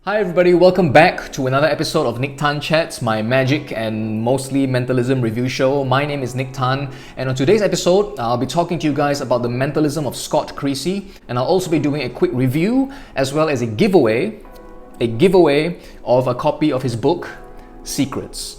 Hi everybody, welcome back to another episode of Nique Tan Chats, my magic and mostly mentalism review show. My name is Nique Tan, and on today's episode, I'll be talking to you guys about the mentalism of Scott Creasy, and I'll also be doing a quick review as well as a giveaway of a copy of his book, Secrets.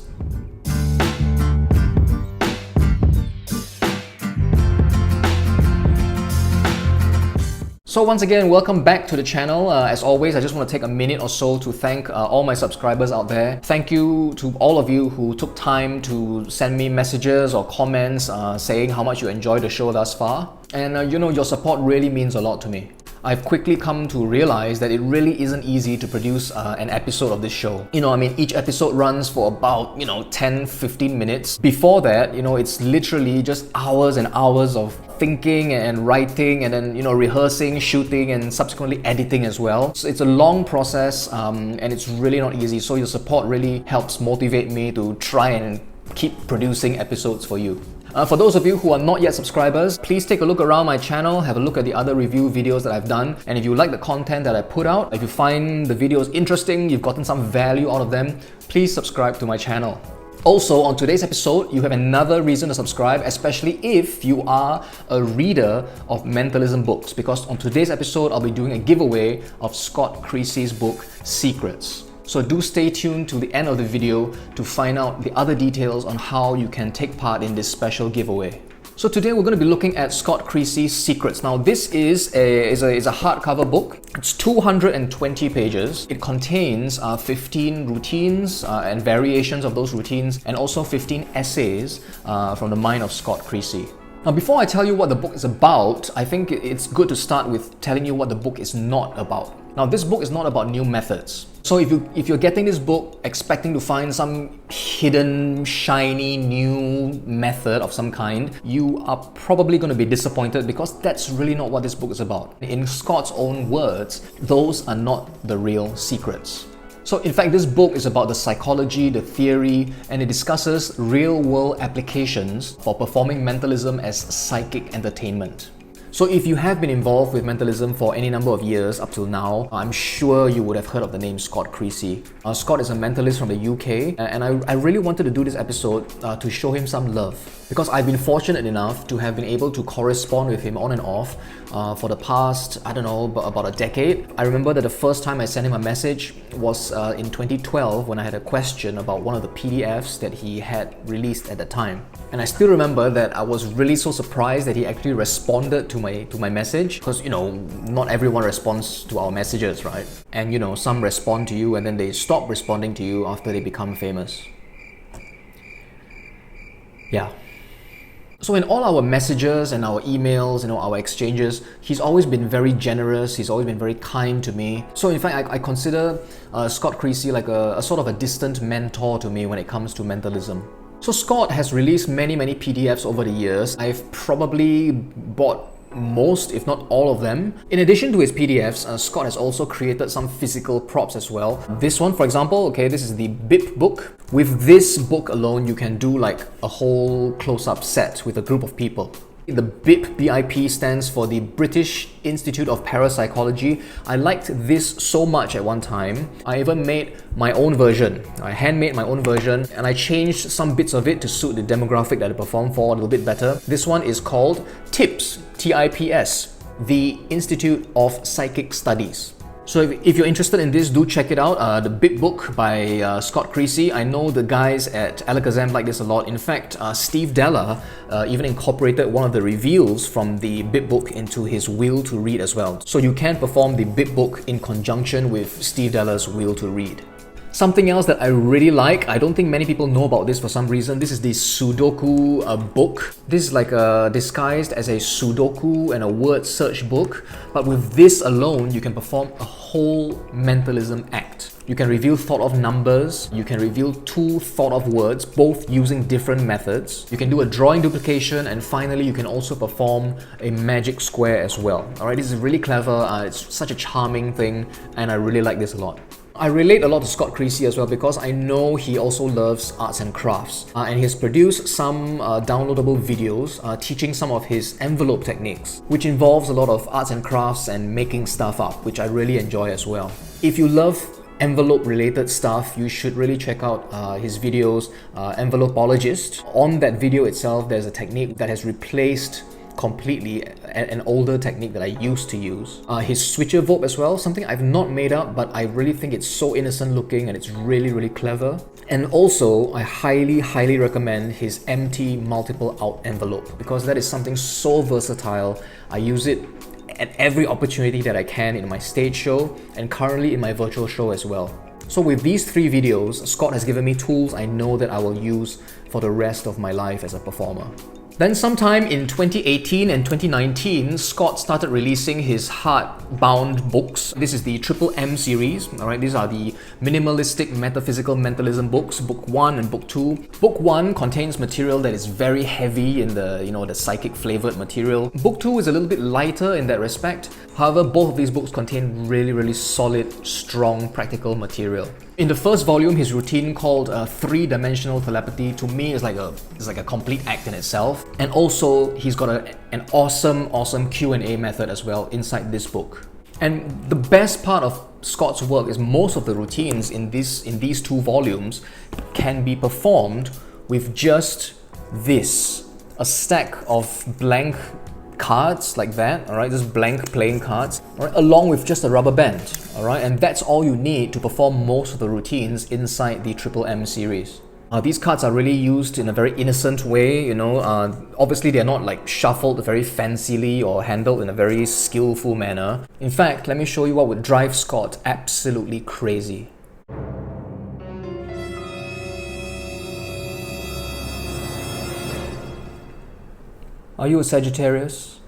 So once again, welcome back to the channel. As always, I just want to take a minute or so to thank all my subscribers out there. Thank you to all of you who took time to send me messages or comments saying how much you enjoyed the show thus far. And your support really means a lot to me. I've quickly come to realize that it really isn't easy to produce an episode of this show. Each episode runs for about, 10-15 minutes. Before that, it's literally just hours and hours of thinking and writing and then, rehearsing, shooting and subsequently editing as well. So it's a long process and it's really not easy. So your support really helps motivate me to try and keep producing episodes for you. For those of you who are not yet subscribers, please take a look around my channel, have a look at the other review videos that I've done, and if you like the content that I put out, if you find the videos interesting, you've gotten some value out of them, please subscribe to my channel. Also, on today's episode, you have another reason to subscribe, especially if you are a reader of mentalism books, because on today's episode, I'll be doing a giveaway of Scott Creasy's book, Secrets. So do stay tuned to the end of the video to find out the other details on how you can take part in this special giveaway. So today we're going to be looking at Scott Creasy's Secrets. Now this is a hardcover book. It's 220 pages. It contains 15 routines and variations of those routines, and also 15 essays from the mind of Scott Creasy. Now before I tell you what the book is about, I think it's good to start with telling you what the book is not about. Now this book is not about new methods. So if you're getting this book expecting to find some hidden, shiny, new method of some kind, you are probably going to be disappointed because that's really not what this book is about. In Scott's own words, those are not the real secrets. So in fact, this book is about the psychology, the theory, and it discusses real-world applications for performing mentalism as psychic entertainment. So if you have been involved with mentalism for any number of years up till now, I'm sure you would have heard of the name Scott Creasy. Scott is a mentalist from the UK, and I really wanted to do this episode to show him some love, because I've been fortunate enough to have been able to correspond with him on and off for the past, about a decade. I remember that the first time I sent him a message was in 2012 when I had a question about one of the PDFs that he had released at the time. And I still remember that I was really so surprised that he actually responded to my message, because not everyone responds to our messages, right? And some respond to you and then they stop responding to you after they become famous. Yeah. So in all our messages and our emails, our exchanges, he's always been very generous, he's always been very kind to me. So in fact, I consider Scott Creasy like a sort of a distant mentor to me when it comes to mentalism. So Scott has released many PDFs over the years. I've probably bought most, if not all of them. In addition to his PDFs, Scott has also created some physical props as well. This one, for example, this is the BIP book. With this book alone, you can do like a whole close-up set with a group of people. The BIP stands for the British Institute of Parapsychology. I liked this so much at one time. I even made my own version. I handmade my own version and I changed some bits of it to suit the demographic that I perform for a little bit better. This one is called TIPS, T-I-P-S, the Institute of Psychic Studies. So if you're interested in this, do check it out. The BIP book by Scott Creasy. I know the guys at Alakazam like this a lot. In fact, Steve Della even incorporated one of the reveals from the BIP book into his Will to Read as well. So you can perform the BIP book in conjunction with Steve Della's Will to Read. Something else that I really like, I don't think many people know about this for some reason, this is the Sudoku book. This is like disguised as a Sudoku and a word search book, but with this alone, you can perform a whole mentalism act. You can reveal thought of numbers, you can reveal two thought of words, both using different methods. You can do a drawing duplication, and finally you can also perform a magic square as well. Alright, this is really clever, it's such a charming thing, and I really like this a lot. I relate a lot to Scott Creasy as well because I know he also loves arts and crafts, and he has produced some downloadable videos teaching some of his envelope techniques, which involves a lot of arts and crafts and making stuff up, which I really enjoy as well. If you love envelope related stuff, you should really check out his videos, Envelopologist. On that video itself, there's a technique that has replaced completely an older technique that I used to use. His switcher vote as well, something I've not made up, but I really think it's so innocent looking and it's really, really clever. And also, I highly recommend his empty multiple out envelope, because that is something so versatile. I use it at every opportunity that I can in my stage show and currently in my virtual show as well. So with these 3 videos, Scott has given me tools I know that I will use for the rest of my life as a performer. Then sometime in 2018 and 2019, Scott started releasing his hardbound books. This is the Triple M series, alright? These are the minimalistic metaphysical mentalism books, book 1 and book 2. Book 1 contains material that is very heavy in the, the psychic flavored material. Book 2 is a little bit lighter in that respect. However, both of these books contain really solid, strong, practical material. In the first volume, his routine called 3-dimensional telepathy, to me is like a complete act in itself. And also, he's got an awesome Q&A method as well inside this book. And the best part of Scott's work is most of the routines in these 2 volumes can be performed with just this, a stack of blank cards like that, alright, just blank playing cards, alright, along with just a rubber band, alright, and that's all you need to perform most of the routines inside the Triple M series. These cards are really used in a very innocent way, obviously they're not like shuffled very fancily or handled in a very skillful manner. In fact, let me show you what would drive Scott absolutely crazy. Are you a Sagittarius?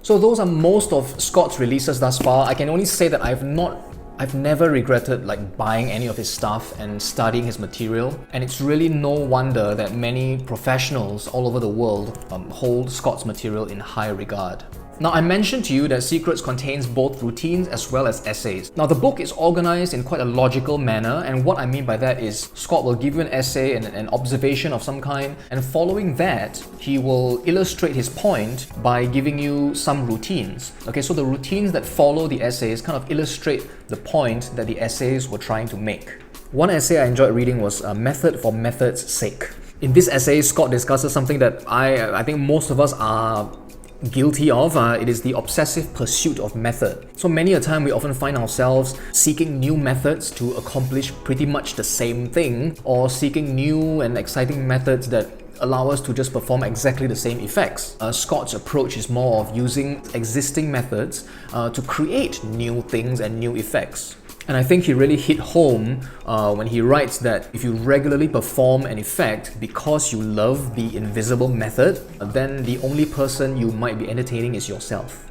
So those are most of Scott's releases thus far. I can only say that I've never regretted like buying any of his stuff and studying his material. And it's really no wonder that many professionals all over the world hold Scott's material in high regard. Now, I mentioned to you that Secrets contains both routines as well as essays. Now, the book is organized in quite a logical manner, and what I mean by that is Scott will give you an essay and an observation of some kind, and following that, he will illustrate his point by giving you some routines. Okay, so the routines that follow the essays kind of illustrate the point that the essays were trying to make. One essay I enjoyed reading was Method for Method's Sake. In this essay, Scott discusses something that I think most of us are guilty of. It is the obsessive pursuit of method. So many a time we often find ourselves seeking new methods to accomplish pretty much the same thing, or seeking new and exciting methods that allow us to just perform exactly the same effects. Scott's approach is more of using existing methods to create new things and new effects. And I think he really hit home when he writes that if you regularly perform an effect because you love the invisible method, then the only person you might be entertaining is yourself.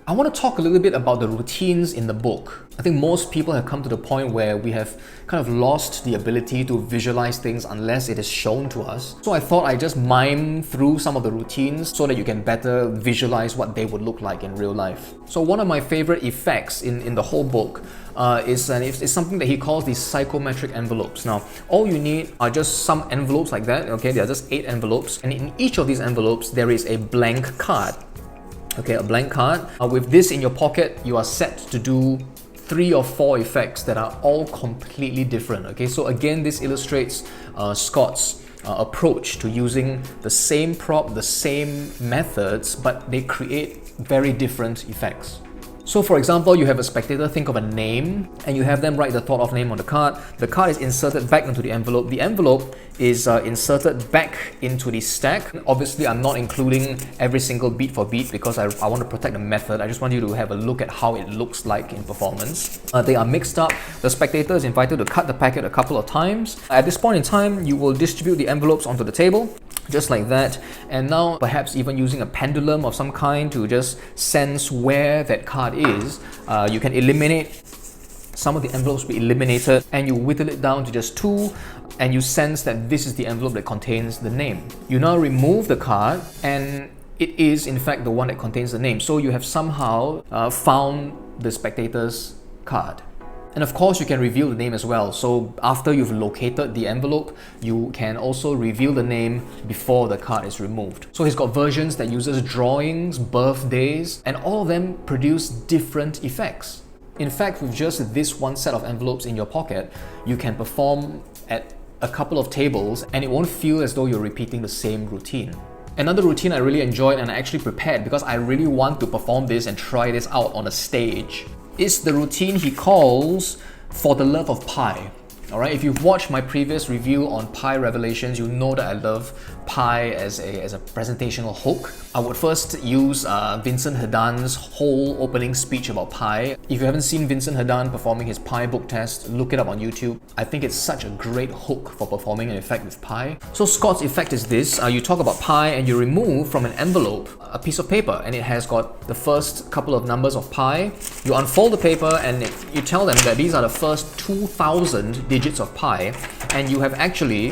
I want to talk a little bit about the routines in the book. I think most people have come to the point where we have kind of lost the ability to visualize things unless it is shown to us. So I thought I'd just mime through some of the routines so that you can better visualize what they would look like in real life. So one of my favorite effects in the whole book is something that he calls these psychometric envelopes. Now, all you need are just some envelopes like that. Okay, there are just 8 envelopes, and in each of these envelopes there is a blank card. Okay, a blank card. With this in your pocket, you are set to do 3 or 4 effects that are all completely different. Okay, so again, this illustrates Scott's approach to using the same prop, the same methods, but they create very different effects. So for example, you have a spectator think of a name and you have them write the thought of name on the card. The card is inserted back into the envelope. The envelope is inserted back into the stack. Obviously, I'm not including every single beat for beat because I want to protect the method. I just want you to have a look at how it looks like in performance. They are mixed up. The spectator is invited to cut the packet a couple of times. At this point in time, you will distribute the envelopes onto the table, just like that. And now perhaps even using a pendulum of some kind to just sense where that card is, you can eliminate some of the envelopes, be eliminated, and you whittle it down to just 2, and you sense that this is the envelope that contains the name. You now remove the card and it is in fact the one that contains the name. So you have somehow found the spectator's card. And of course, you can reveal the name as well. So after you've located the envelope, you can also reveal the name before the card is removed. So he's got versions that uses drawings, birthdays, and all of them produce different effects. In fact, with just this one set of envelopes in your pocket, you can perform at a couple of tables and it won't feel as though you're repeating the same routine. Another routine I really enjoyed and I actually prepared because I really want to perform this and try this out on a stage is the routine he calls For the Love of Pie. Alright, if you've watched my previous review on Pie Revelations, you know that I love Pie as a presentational hook. I would first use Vincent Hedon's whole opening speech about Pie. If you haven't seen Vincent Hedon performing his Pie book test, look it up on YouTube. I think it's such a great hook for performing an effect with Pie. So Scott's effect is this. You talk about Pie and you remove from an envelope a piece of paper and it has got the first couple of numbers of Pi. You unfold the paper and you tell them that these are the first 2,000 digits of Pi, and you have actually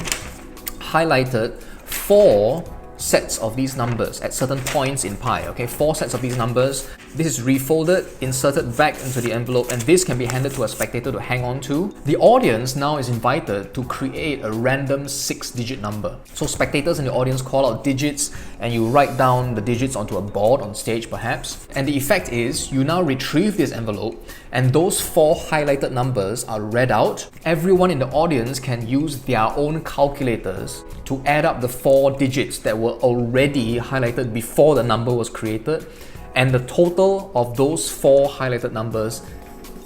highlighted 4 sets of these numbers at certain points in Pi, okay? 4 sets of these numbers. This is refolded, inserted back into the envelope, and this can be handed to a spectator to hang on to. The audience now is invited to create a random 6-digit number. So spectators in the audience call out digits and you write down the digits onto a board on stage perhaps. And the effect is you now retrieve this envelope and those 4 highlighted numbers are read out. Everyone in the audience can use their own calculators to add up the 4 digits that were already highlighted before the number was created. And the total of those 4 highlighted numbers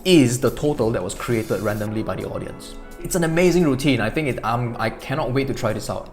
is the total that was created randomly by the audience. It's an amazing routine. I think I cannot wait to try this out.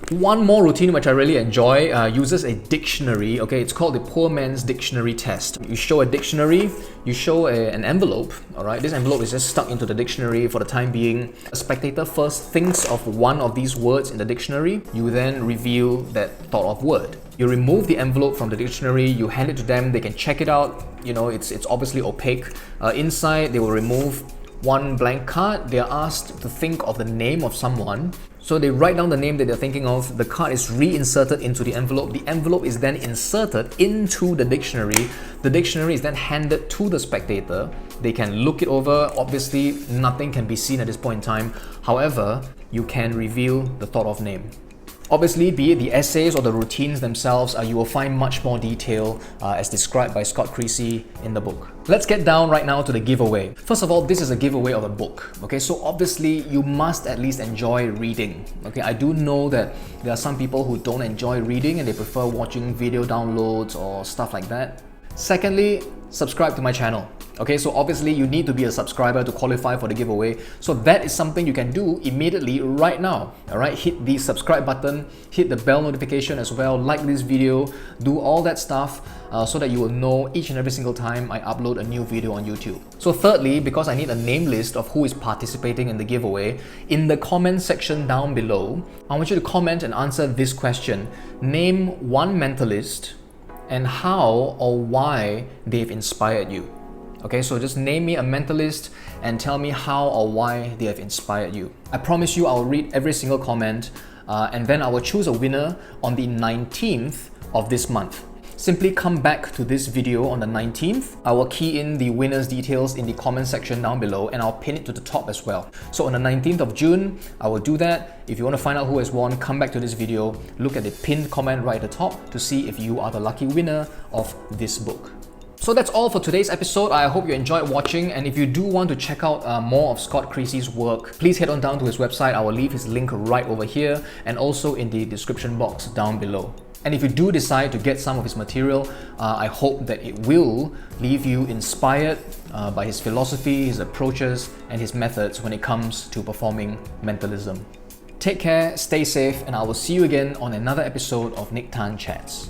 One more routine which I really enjoy uses a dictionary. Okay, it's called the Poor Man's Dictionary Test. You show a dictionary, you show an envelope. All right, this envelope is just stuck into the dictionary for the time being. A spectator first thinks of one of these words in the dictionary. You then reveal that thought of word. You remove the envelope from the dictionary, you hand it to them, they can check it out. You know, it's obviously opaque. Inside, they will remove one blank card. They are asked to think of the name of someone. So they write down the name that they're thinking of. The card is reinserted into the envelope. The envelope is then inserted into the dictionary. The dictionary is then handed to the spectator. They can look it over. Obviously, nothing can be seen at this point in time. However, you can reveal the thought of name. Obviously, be it the essays or the routines themselves, you will find much more detail as described by Scott Creasy in the book. Let's get down right now to the giveaway. First of all, this is a giveaway of a book. Okay, so obviously you must at least enjoy reading. Okay, I do know that there are some people who don't enjoy reading and they prefer watching video downloads or stuff like that. Secondly, subscribe to my channel. Okay, so obviously you need to be a subscriber to qualify for the giveaway. So that is something you can do immediately right now. Alright, hit the subscribe button, hit the bell notification as well, like this video, do all that stuff so that you will know each and every single time I upload a new video on YouTube. So thirdly, because I need a name list of who is participating in the giveaway, in the comment section down below, I want you to comment and answer this question. Name one mentalist and how or why they've inspired you. Okay, so just name me a mentalist and tell me how or why they have inspired you. I promise you I'll read every single comment and then I will choose a winner on the 19th of this month. Simply come back to this video on the 19th. I will key in the winner's details in the comment section down below and I'll pin it to the top as well. So on the 19th of June, I will do that. If you want to find out who has won, come back to this video, look at the pinned comment right at the top to see if you are the lucky winner of this book. So that's all for today's episode. I hope you enjoyed watching, and if you do want to check out more of Scott Creasy's work, please head on down to his website. I will leave his link right over here and also in the description box down below. And if you do decide to get some of his material, I hope that it will leave you inspired by his philosophy, his approaches, and his methods when it comes to performing mentalism. Take care, stay safe, and I will see you again on another episode of Nique Tan Chats.